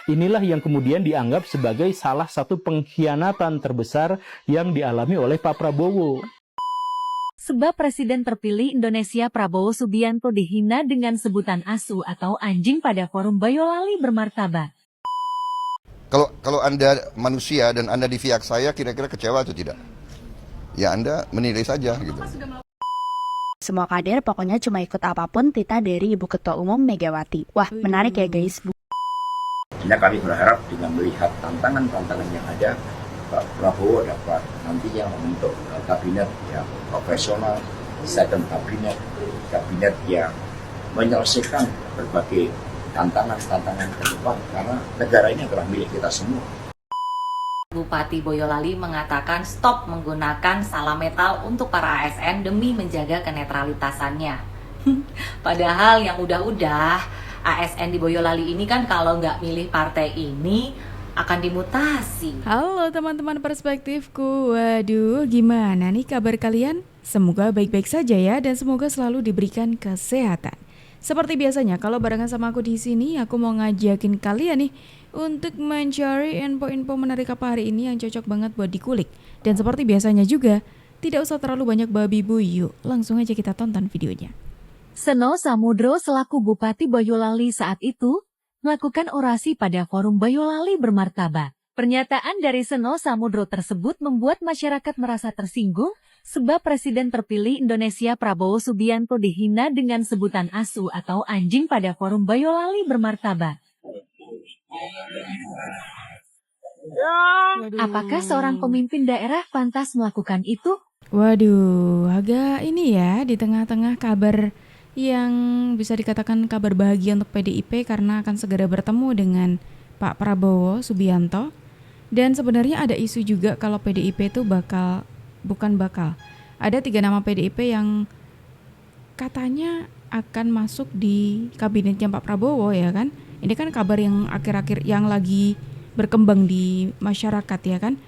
Inilah yang kemudian dianggap sebagai salah satu pengkhianatan terbesar yang dialami oleh Pak Prabowo. Sebab Presiden terpilih Indonesia Prabowo Subianto dihina dengan sebutan asu atau anjing pada forum Boyolali bermartabat. Kalau Anda manusia dan Anda di pihak saya, kira-kira kecewa atau tidak? Ya Anda menilai saja gitu. Semua kader pokoknya cuma ikut apapun titah dari Ibu Ketua Umum Megawati. Wah, menarik ya guys. Sehingga kami berharap dengan melihat tantangan-tantangan yang ada, Pak Prabowo dapat nantinya membentuk kabinet yang profesional, second kabinet yang menyelesaikan berbagai tantangan-tantangan ke depan, karena negara ini adalah milik kita semua. Bupati Boyolali mengatakan stop menggunakan salam metal untuk para ASN demi menjaga kenetralitasannya. Padahal yang udah-udah, ASN di Boyolali ini kan kalau nggak milih partai ini akan dimutasi. Halo teman-teman perspektifku, waduh gimana nih kabar kalian? Semoga baik-baik saja ya dan semoga selalu diberikan kesehatan. Seperti biasanya kalau barengan sama aku di sini, aku mau ngajakin kalian nih untuk mencari info-info menarik apa hari ini yang cocok banget buat dikulik. Dan seperti biasanya juga, tidak usah terlalu banyak babi bu, yuk langsung aja kita tonton videonya. Seno Samudro selaku Bupati Boyolali saat itu melakukan orasi pada forum Boyolali bermartabat. Pernyataan dari Seno Samudro tersebut membuat masyarakat merasa tersinggung sebab Presiden terpilih Indonesia Prabowo Subianto dihina dengan sebutan asu atau anjing pada forum Boyolali bermartabat. Apakah seorang pemimpin daerah pantas melakukan itu? Waduh, agak ini ya di tengah-tengah kabar yang bisa dikatakan kabar bahagia untuk PDIP karena akan segera bertemu dengan Pak Prabowo Subianto. Dan sebenarnya ada isu juga kalau PDIP itu ada 3 nama PDIP yang katanya akan masuk di kabinetnya Pak Prabowo ya kan. Ini kan kabar yang akhir-akhir yang lagi berkembang di masyarakat ya kan.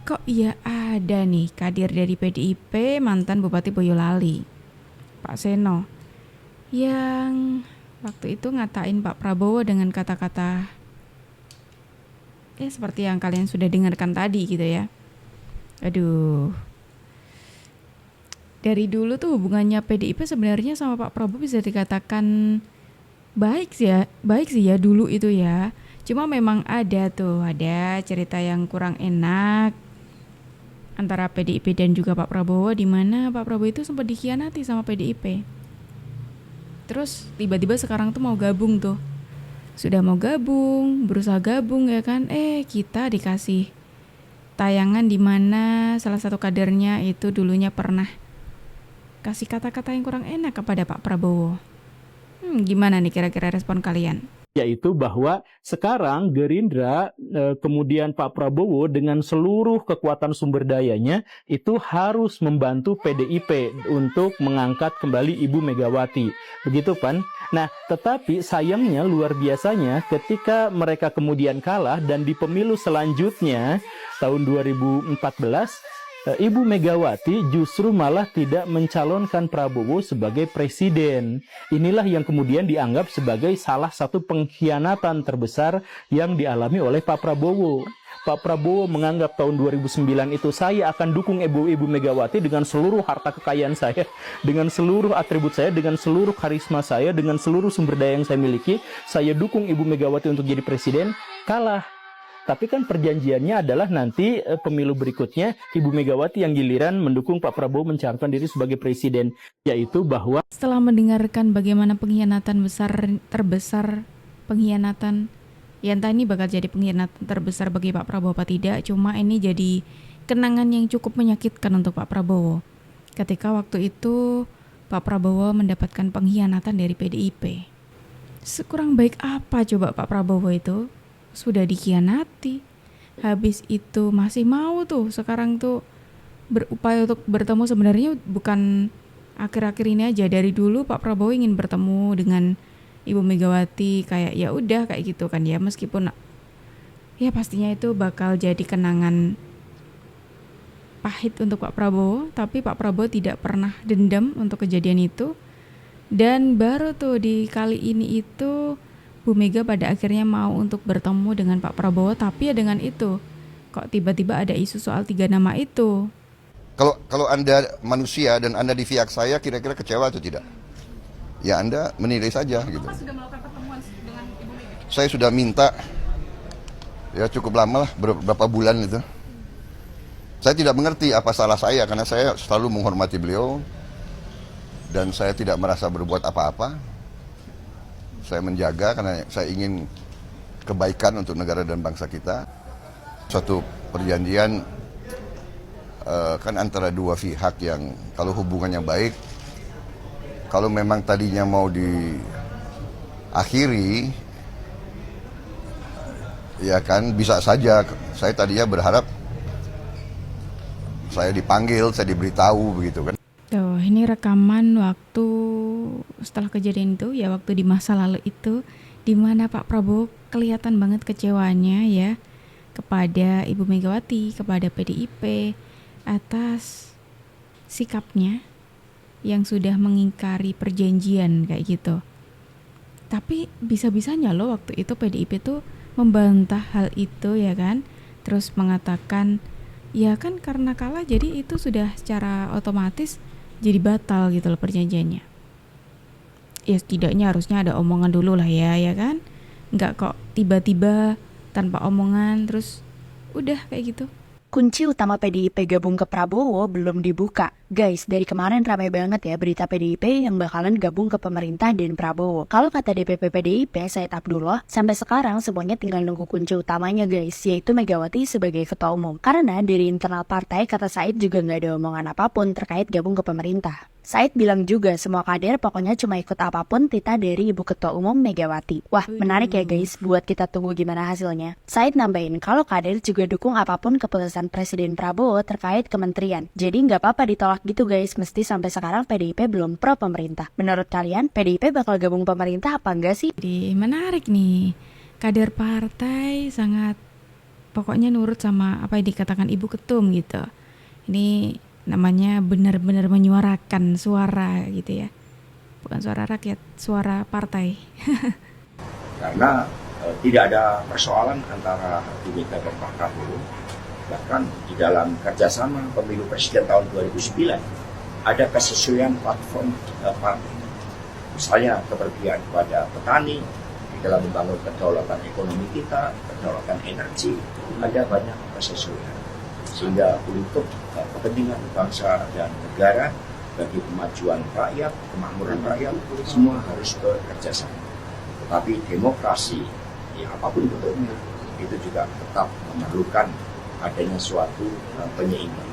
Kok ya ada nih kader dari PDIP mantan Bupati Boyolali, Pak Seno, yang waktu itu ngatain Pak Prabowo dengan kata-kata seperti yang kalian sudah dengarkan tadi gitu ya. Aduh, dari dulu tuh hubungannya PDIP sebenarnya sama Pak Prabowo bisa dikatakan baik sih ya dulu itu ya. Cuma memang ada cerita yang kurang enak antara PDIP dan juga Pak Prabowo, di mana Pak Prabowo itu sempat dikhianati sama PDIP. Terus tiba-tiba sekarang tuh mau gabung tuh. Sudah mau gabung, berusaha gabung ya kan. Kita dikasih tayangan di mana salah satu kadernya itu dulunya pernah kasih kata-kata yang kurang enak kepada Pak Prabowo. Gimana nih kira-kira respon kalian? Yaitu bahwa sekarang Gerindra kemudian Pak Prabowo dengan seluruh kekuatan sumber dayanya itu harus membantu PDIP untuk mengangkat kembali Ibu Megawati. Begitu Pan? Nah, tetapi sayangnya luar biasanya ketika mereka kemudian kalah dan di pemilu selanjutnya tahun 2014 Ibu Megawati justru malah tidak mencalonkan Prabowo sebagai presiden. Inilah yang kemudian dianggap sebagai salah satu pengkhianatan terbesar yang dialami oleh Pak Prabowo. Pak Prabowo menganggap tahun 2009 itu saya akan dukung Ibu Megawati dengan seluruh harta kekayaan saya, dengan seluruh atribut saya, dengan seluruh karisma saya, dengan seluruh sumber daya yang saya miliki. Saya dukung Ibu Megawati untuk jadi presiden, kalah. Tapi kan perjanjiannya adalah nanti pemilu berikutnya Ibu Megawati yang giliran mendukung Pak Prabowo mencalonkan diri sebagai presiden. Yaitu bahwa setelah mendengarkan bagaimana pengkhianatan terbesar ya entah ini bakal jadi pengkhianatan terbesar bagi Pak Prabowo apa tidak, cuma ini jadi kenangan yang cukup menyakitkan untuk Pak Prabowo. Ketika waktu itu Pak Prabowo mendapatkan pengkhianatan dari PDIP. Sekurang baik apa coba Pak Prabowo itu? Sudah dikhianati, habis itu masih mau tuh sekarang tuh berupaya untuk bertemu. Sebenarnya bukan akhir-akhir ini aja, dari dulu Pak Prabowo ingin bertemu dengan Ibu Megawati, kayak ya udah kayak gitu kan ya, meskipun ya pastinya itu bakal jadi kenangan pahit untuk Pak Prabowo, tapi Pak Prabowo tidak pernah dendam untuk kejadian itu. Dan baru tuh di kali ini itu Bu Mega pada akhirnya mau untuk bertemu dengan Pak Prabowo, tapi ya dengan itu kok tiba-tiba ada isu soal 3 nama itu. Kalau Anda manusia dan Anda di pihak saya, kira-kira kecewa atau tidak? Ya Anda menilai saja gitu. Saya sudah minta, ya cukup lama lah, beberapa bulan itu. Saya tidak mengerti apa salah saya, karena saya selalu menghormati beliau dan saya tidak merasa berbuat apa-apa. Saya menjaga karena saya ingin kebaikan untuk negara dan bangsa kita. Suatu perjanjian kan antara dua pihak yang kalau hubungannya baik, kalau memang tadinya mau diakhiri, ya kan bisa saja. Saya tadinya berharap saya dipanggil, saya diberitahu begitu kan. Tuh, ini rekaman waktu setelah kejadian itu, ya waktu di masa lalu itu, di mana Pak Prabowo kelihatan banget kecewanya ya kepada Ibu Megawati, kepada PDIP atas sikapnya yang sudah mengingkari perjanjian kayak gitu. Tapi bisa-bisanya loh waktu itu PDIP tuh membantah hal itu ya kan, terus mengatakan ya kan karena kalah jadi itu sudah secara otomatis jadi batal gitu loh perjanjiannya. Ya setidaknya harusnya ada omongan dulu lah ya kan, nggak kok tiba-tiba tanpa omongan terus udah kayak gitu. Kunci utama PDIP gabung ke Prabowo belum dibuka. Guys, dari kemarin ramai banget ya berita PDIP yang bakalan gabung ke pemerintah dan Prabowo. Kalau kata DPP PDIP, Said Abdullah, sampai sekarang semuanya tinggal nunggu kunci utamanya guys, yaitu Megawati sebagai ketua umum. Karena dari internal partai, kata Said juga nggak ada omongan apapun terkait gabung ke pemerintah. Said bilang juga semua kader pokoknya cuma ikut apapun titah dari Ibu Ketua Umum Megawati. Wah, menarik ya guys, buat kita tunggu gimana hasilnya. Said nambahin kalau kader juga dukung apapun keputusan Presiden Prabowo terkait kementerian. Jadi nggak apa-apa ditolak gitu guys, mesti sampai sekarang PDIP belum pro pemerintah. Menurut kalian, PDIP bakal gabung pemerintah apa enggak sih? Jadi menarik nih, kader partai sangat pokoknya nurut sama apa yang dikatakan Ibu Ketum gitu. Ini namanya benar-benar menyuarakan suara gitu ya, bukan suara rakyat, suara partai. Karena tidak ada persoalan antara Bu Mega dan Pak Prabowo. Bahkan di dalam kerjasama pemilu presiden tahun 2009 ada kesesuaian platform partai. Misalnya keberpihakan kepada petani di dalam membangun kedaulatan ekonomi kita, kedaulatan energi, ada banyak kesesuaian. Sehingga untuk kepentingan bangsa dan negara, bagi kemajuan rakyat, kemakmuran rakyat, semua harus bekerja sama. Tetapi demokrasi, ya apapun bentuknya, itu juga tetap memerlukan adanya suatu penyeimbang.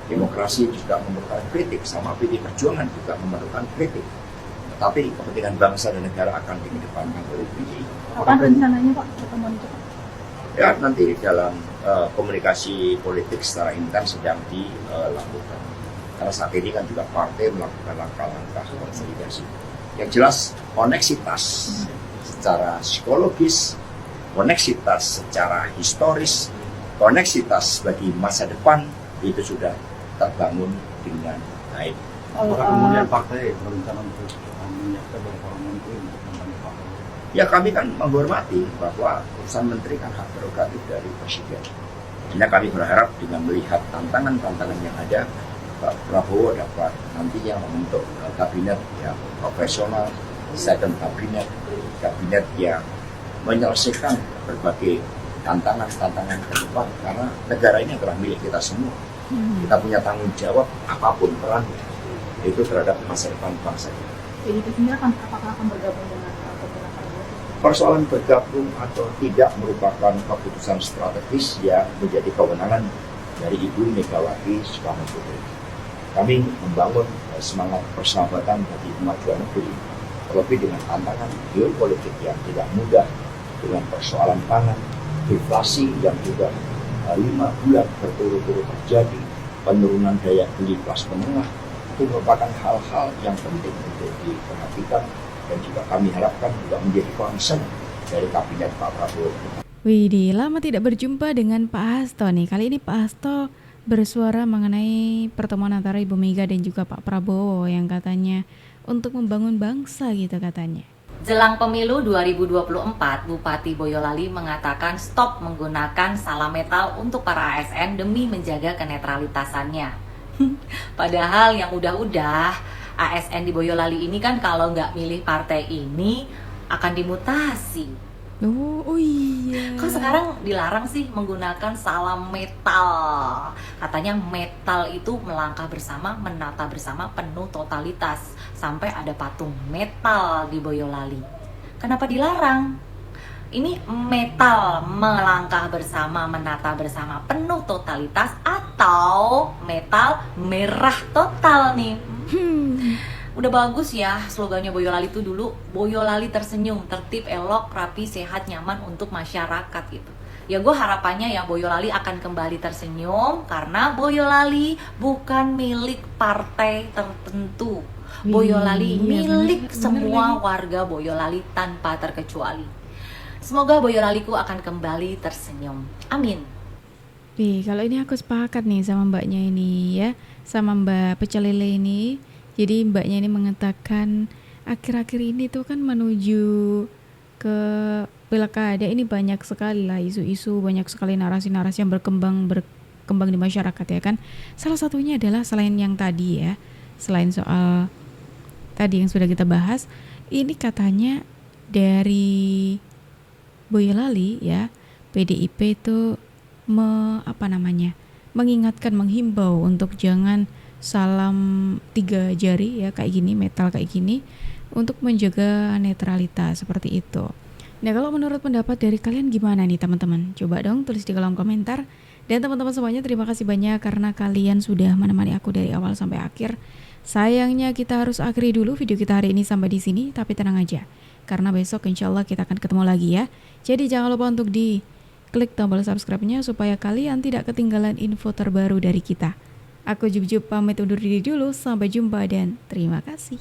Demokrasi juga memerlukan kritik, sama PD Perjuangan juga memerlukan kritik. Tetapi kepentingan bangsa dan negara akan dikedepankan oleh PD. Kapan rencananya Pak pertemuan itu? Ya nanti dalam komunikasi politik secara intens sedang dilakukan. Karena saat ini kan juga partai melakukan langkah-langkah konsolidasi. Yang jelas koneksitas secara psikologis, koneksitas secara historis, koneksitas bagi masa depan itu sudah terbangun dengan baik. Apakah kemudian partai berencana untuk menyiapkan beberapa menteri untuk membantu Pak Prabowo? Ya kami kan menghormati bahwa urusan menteri kan hak prerogatif dari presiden. Hanya kami berharap dengan melihat tantangan-tantangan yang ada, Pak Prabowo dapat nantinya membentuk kabinet yang profesional, second kabinet yang menyelesaikan berbagai tantangan-tantangan ke depan, karena negara ini adalah milik kita semua. Kita punya tanggung jawab apapun perannya itu terhadap masa depan bangsa kita. Jadi sendiri apakah akan bergabung dengan pemerintah Prabowo? Persoalan bergabung atau tidak merupakan keputusan strategis yang menjadi kewenangan dari Ibu Megawati Soekarno Putri. Kami membangun semangat persahabatan bagi kemajuan negeri, terlebih dengan tantangan geopolitik yang tidak mudah, dengan persoalan pangan, inflasi yang juga 5 bulan berturut-turut terjadi, penurunan daya beli kelas menengah, itu merupakan hal-hal yang penting untuk diperhatikan dan juga kami harapkan juga menjadi concern dari kabinet Pak Prabowo. Widih, lama tidak berjumpa dengan Pak Hasto nih. Kali ini Pak Hasto bersuara mengenai pertemuan antara Ibu Mega dan juga Pak Prabowo yang katanya untuk membangun bangsa gitu katanya. Jelang pemilu 2024, Bupati Boyolali mengatakan stop menggunakan salam metal untuk para ASN demi menjaga kenetralitasannya. Padahal yang udah-udah, ASN di Boyolali ini kan kalau nggak milih partai ini akan dimutasi. Oh iya. Kok sekarang dilarang sih menggunakan salam metal? Katanya metal itu melangkah bersama, menata bersama, penuh totalitas. Sampai ada patung metal di Boyolali. Kenapa dilarang? Ini metal melangkah bersama, menata bersama, penuh totalitas, atau metal merah total nih? Udah bagus ya slogannya Boyolali itu dulu, Boyolali tersenyum, tertib, elok, rapi, sehat, nyaman untuk masyarakat gitu. Ya gue harapannya ya Boyolali akan kembali tersenyum karena Boyolali bukan milik partai tertentu. Boyolali milik semua warga Boyolali tanpa terkecuali. Semoga Boyolaliku akan kembali tersenyum. Amin. Kalau ini aku sepakat nih sama mbaknya ini ya, sama Mbak Pecel Lele ini. Jadi mbaknya ini mengatakan akhir-akhir ini tuh kan menuju ke pilkada ini banyak sekali lah isu-isu, banyak sekali narasi-narasi yang berkembang di masyarakat ya kan. Salah satunya adalah selain yang tadi ya, selain soal tadi yang sudah kita bahas, ini katanya dari Boyolali ya, PDIP itu mengingatkan, menghimbau untuk jangan salam 3 jari ya kayak gini, metal kayak gini, untuk menjaga netralitas seperti itu. Nah, kalau menurut pendapat dari kalian gimana nih teman-teman? Coba dong tulis di kolom komentar. Dan teman-teman semuanya terima kasih banyak karena kalian sudah menemani aku dari awal sampai akhir. Sayangnya kita harus akhiri dulu video kita hari ini sampai di sini, tapi tenang aja karena besok insya Allah kita akan ketemu lagi ya. Jadi jangan lupa untuk di klik tombol subscribe-nya supaya kalian tidak ketinggalan info terbaru dari kita. Aku Jub pamit undur diri dulu, sampai jumpa dan terima kasih.